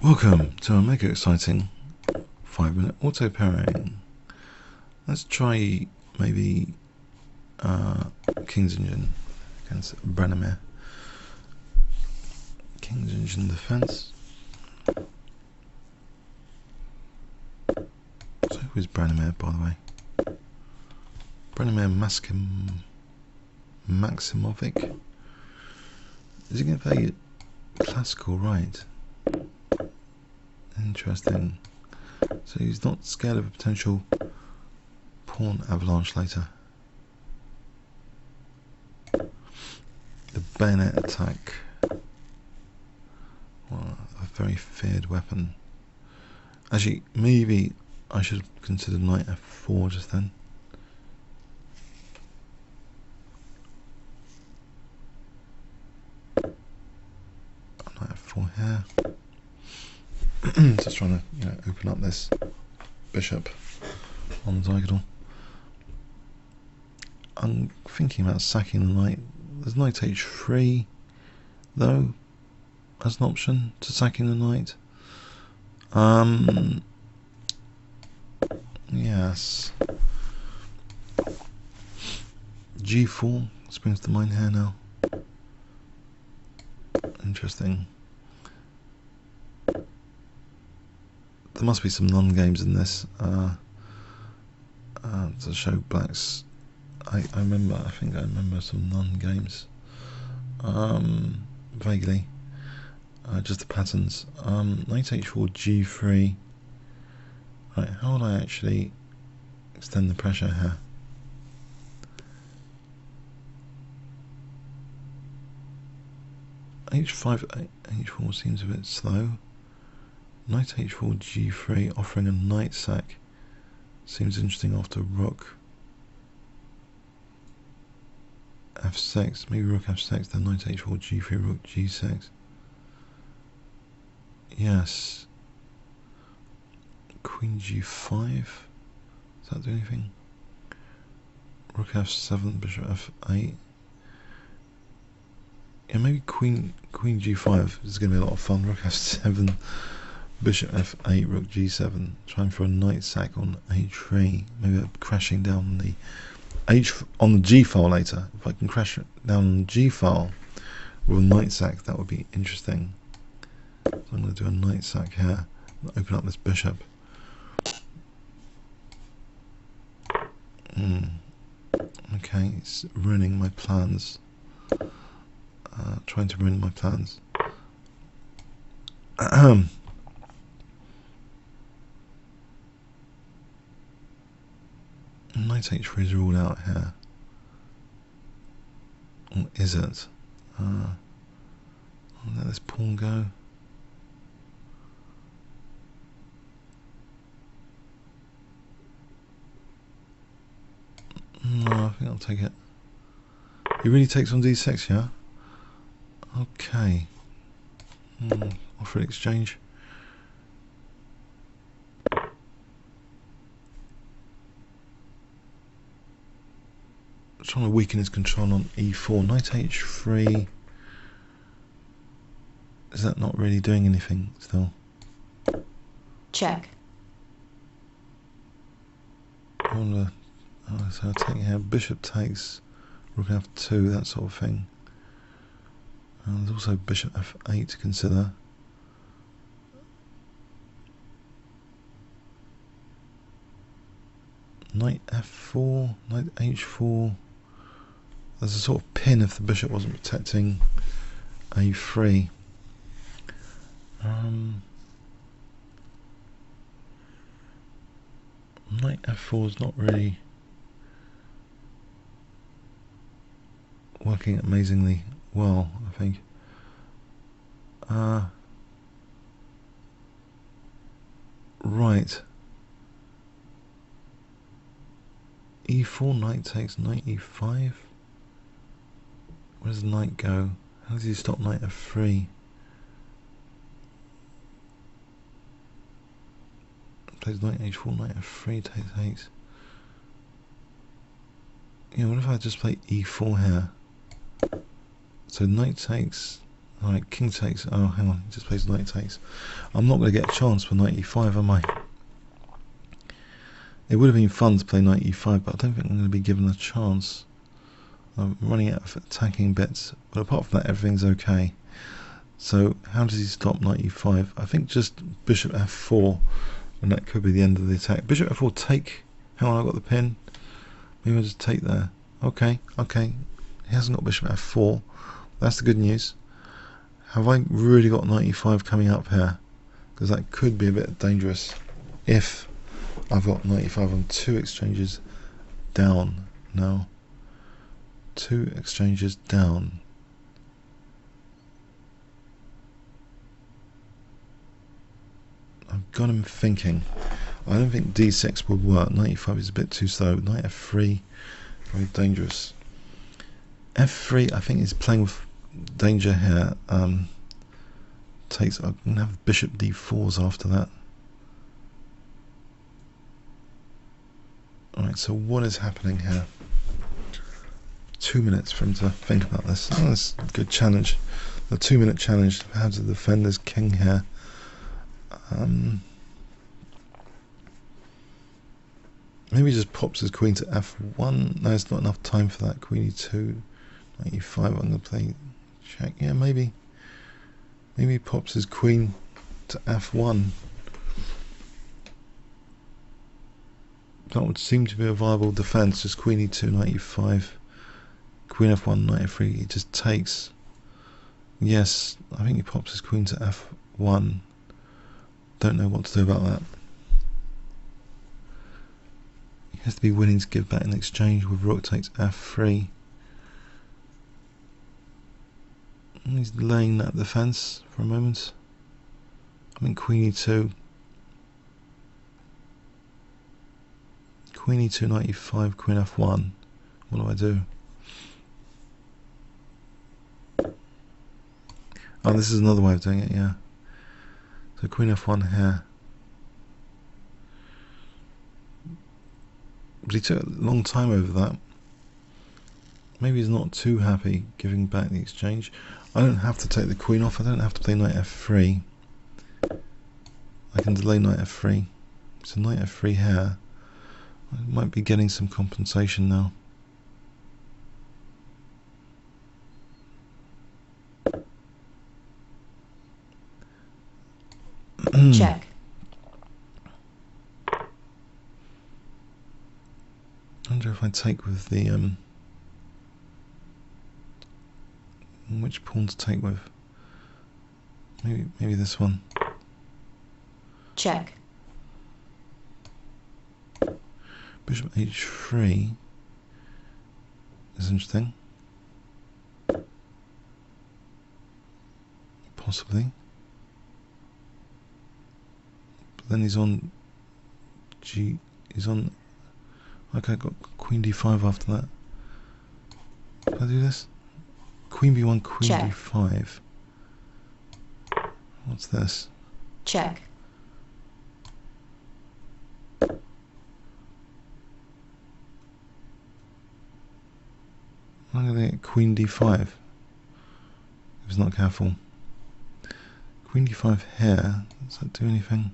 Welcome to a mega exciting 5-minute auto pairing. Let's try maybe King's Engine against Branimir. King's Engine defense. So who is Branimir, by the way? Branimir Maximovic. Is he going to play classical, right? Interesting. So he's not scared of a potential pawn avalanche later. The bayonet attack. Well, a very feared weapon. Actually, maybe I should consider knight f4 just then. Knight f4 here. Just trying to open up this bishop on the diagonal. I'm thinking about sacking the knight. There's knight h3 though as an option to sacking the knight. Yes. g4 springs to mind here now. Interesting. There must be some non-games in this to show blacks. I think I remember some non-games vaguely, just the patterns. Knight h4 g3. Right, how will I actually extend the pressure here? h5 h4 seems a bit slow. Knight h4 g3 offering a knight sack seems interesting after rook f6, maybe rook f6, then knight h4 g3, rook g6. Yes. Queen g5, does that do anything? Rook f7, bishop f8. Yeah, maybe queen g5 is going to be a lot of fun. Rook f7, bishop f8, rook g7. Trying for a knight sack on h3. Maybe crashing down the on the g file later. If I can crash it down on the g file with a knight sack, that would be interesting. So I'm going to do a knight sack here. Open up this bishop. Okay, it's ruining my plans. Trying to ruin my plans. Knight h3 is ruled out here. Or is it? I'll let this pawn go. No, I think I'll take it. He really takes on d6, yeah? Okay. Offer exchange. Trying to weaken his control on e4. Knight h3. Is that not really doing anything still? Check. I wonder. So I take here. Bishop takes. Rook f2. That sort of thing. And there's also bishop f8 to consider. Knight f4. Knight h4. There's a sort of pin if the bishop wasn't protecting a3. Knight f4 is not really working amazingly well, I think. Right. e4, knight takes, knight e5. Where does the knight go? How does he stop knight f3? Plays knight h4, knight f3, takes. Yeah, what if I just play e4 here? So knight takes, Alright, king takes. Oh, hang on, he just plays knight takes. I'm not going to get a chance for knight e5, am I? It would have been fun to play knight e5, but I don't think I'm going to be given a chance. I'm running out of attacking bits, but apart from that, everything's okay. So, how does he stop knight e5? I think just bishop f4, and that could be the end of the attack. Bishop f4, take. Hang on, I've got the pin. Maybe I'll just take there. Okay, okay. He hasn't got bishop f4. That's the good news. Have I really got knight e5 coming up here? Because that could be a bit dangerous if I've got knight e5 on 2 exchanges down now. 2 exchanges down. I've got him thinking. I don't think d6 would work. Knight e5 is a bit too slow. Knight f3, very dangerous. f3, I think, is playing with danger here. Takes. I'm gonna have bishop d4s after that. Alright, so what is happening here? 2 minutes for him to think about this. Oh, that's a good challenge. The 2-minute challenge. How to defend this king here. Maybe he just pops his queen to f1. No, it's not enough time for that. Queen e2, knight e5. I'm going to play check. Yeah, maybe. Maybe he pops his queen to f1. That would seem to be a viable defense. Just queen e2, knight e5, queen f1, knight f3. He just takes. Yes, I think he pops his queen to f1. Don't know what to do about that. He has to be willing to give back in exchange with rook takes f3. He's laying that defense for a moment. I mean queen e2. Queen e2, knight e5, queen f1. What do I do? Oh, this is another way of doing it, yeah. So queen f1 here. But he took a long time over that. Maybe he's not too happy giving back the exchange. I don't have to take the queen off. I don't have to play knight f3. I can delay knight f3. So knight f3 here. I might be getting some compensation now. Check. I wonder if I take with the which pawn to take with. Maybe this one. Check. Bishop h3 is interesting. Possibly. But then he's on G. He's on. Okay, I've got queen d5 after that. Can I do this? Queen b1, queen Check. d5. What's this? Check. I'm going to get queen d5 if he's not careful. Queen d5 here, does that do anything?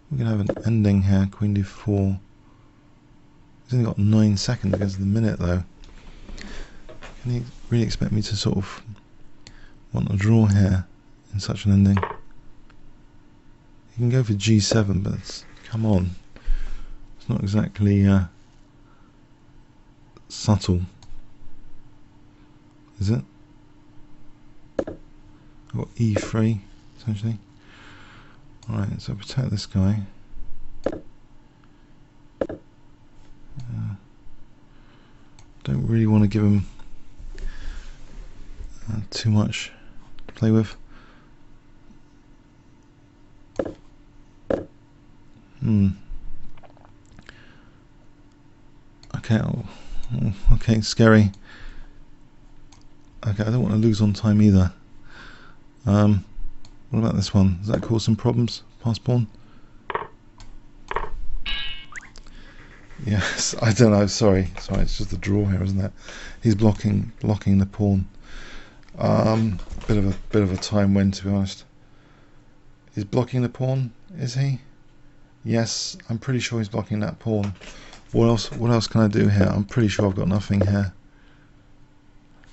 We're going to have an ending here, queen d4. He's only got 9 seconds against the minute though. Can he really expect me to sort of want a draw here in such an ending? He can go for g7, but come on. It's not exactly subtle, is it? I've got e3 essentially. Alright, so protect this guy. Don't really want to give him too much to play with. Okay, okay, scary. Okay, I don't want to lose on time either. What about this one? Does that cause some problems? Pass pawn? Yes, I don't know. Sorry, it's just a draw here, isn't it? He's blocking the pawn. Bit of a time win, to be honest. He's blocking the pawn, is he? Yes, I'm pretty sure he's blocking that pawn. What else can I do here? I'm pretty sure I've got nothing here.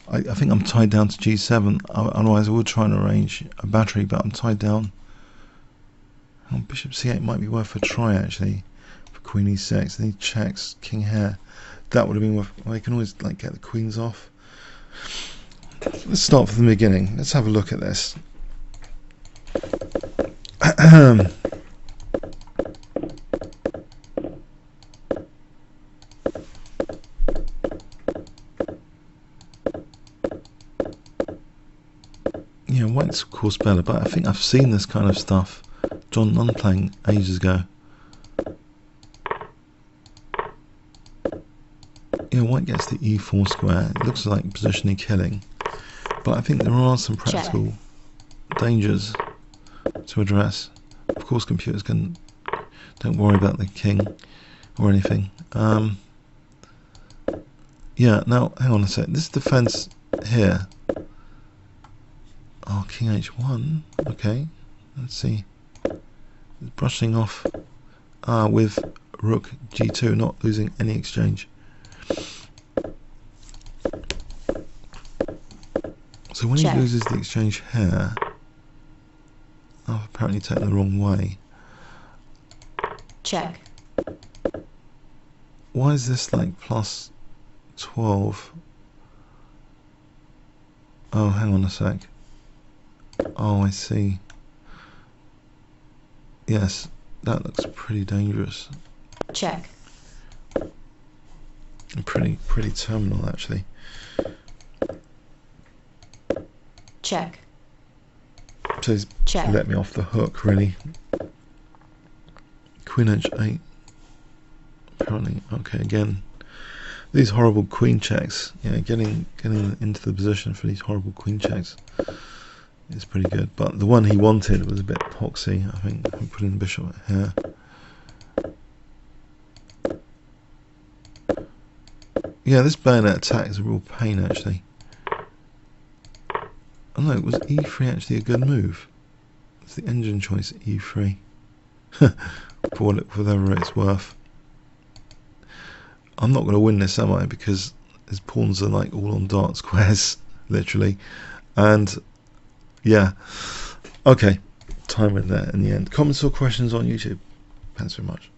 I think I'm tied down to g7. Otherwise, I would try and arrange a battery, but I'm tied down. Bishop c8 might be worth a try, actually, for queen e6. And he checks king here. That would have been worth. Well, you can always like get the queens off. Let's start from the beginning. Let's have a look at this. Yeah, white's of course better, but I think I've seen this kind of stuff. John Nunn playing ages ago. Yeah, white gets the e4 square. It looks like positionally killing, but I think there are some practical dangers to address. Of course, computers don't worry about the king or anything. Yeah, now hang on a sec. This defense here. Oh, king h1. Okay, let's see. It's brushing off with rook g2, not losing any exchange. So when he loses the exchange here, I've apparently taken the wrong way. Check. Why is this like plus 12? Oh, hang on a sec. Oh, I see. Yes, that looks pretty dangerous. Check. Pretty terminal, actually. Check. So he's let me off the hook, really. Queen h8. Apparently, okay, again. These horrible queen checks. Yeah, getting into the position for these horrible queen checks is pretty good. But the one he wanted was a bit poxy. I think I put in bishop here. Yeah, this bayonet attack is a real pain, actually. Oh no, was e3 actually a good move? It's the engine choice, e3. For whatever it's worth. I'm not going to win this, am I? Because his pawns are like all on dart squares, literally. And yeah, okay, time in there in the end. Comments or questions on YouTube. Thanks very much.